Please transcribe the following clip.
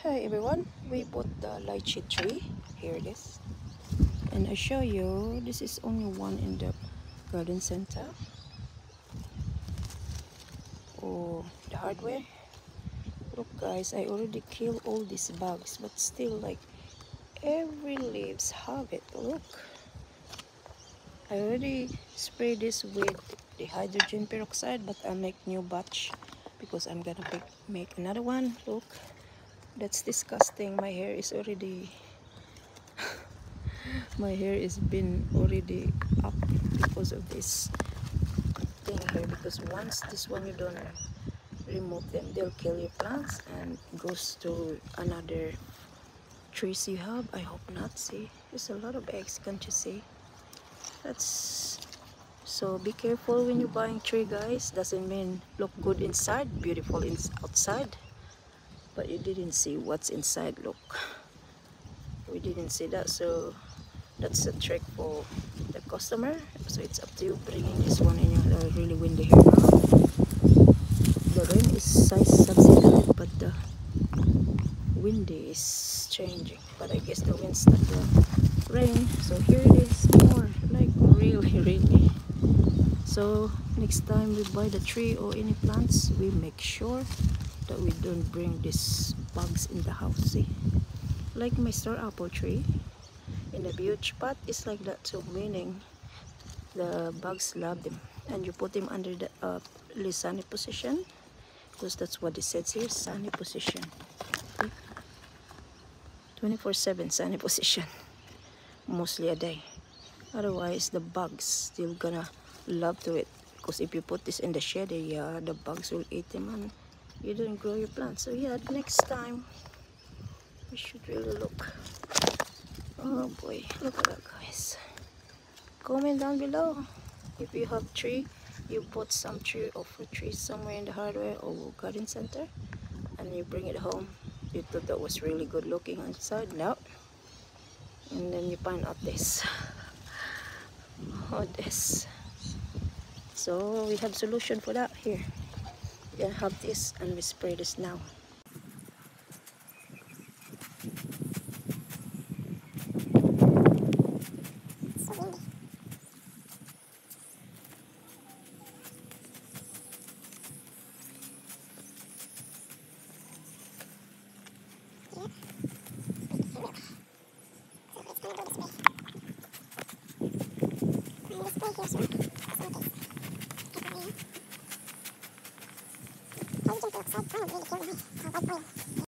Hi everyone, we bought the lychee tree. Here it is. And I show you, this is only one in the garden center. Oh, the hardware. Look guys, I already killed all these bugs, but still like every leaves have it. Look. I already sprayed this with the hydrogen peroxide, but I'll make new batch because I'm gonna make another one. Look, that's disgusting. My hair is already my hair is been already up because of this thing here, because once this one you don't remove them, they'll kill your plants and goes to another trees you have. I hope not. See, there's a lot of eggs, can't you see? That's so be careful when you're buying tree guys. Doesn't mean look good inside, beautiful outside, but you didn't see what's inside. Look, we didn't see that, so that's a trick for the customer. So it's up to you bringing this one in your really windy here now. The rain is subsided, but the windy is changing, but I guess the wind stopped the rain. So here it is more like really. So next time we buy the tree or any plants, we make sure that we don't bring these bugs in the house. See, like my star apple tree in the huge pot is like that too, meaning the bugs love them, and you put them under the sunny position, because that's what it says here, sunny position. 24/7 sunny position, mostly a day. Otherwise the bugs still gonna love to it, because if you put this in the shade area, the bugs will eat them and you don't grow your plants. So yeah, next time we should really look. Oh boy, look at that guys. Comment down below if you have tree, you bought some tree or fruit trees somewhere in the hardware or garden center and you bring it home. You thought that was really good looking inside, no, and then you find out this. Oh, this. So we have solution for that here. We can have this and we spray this now.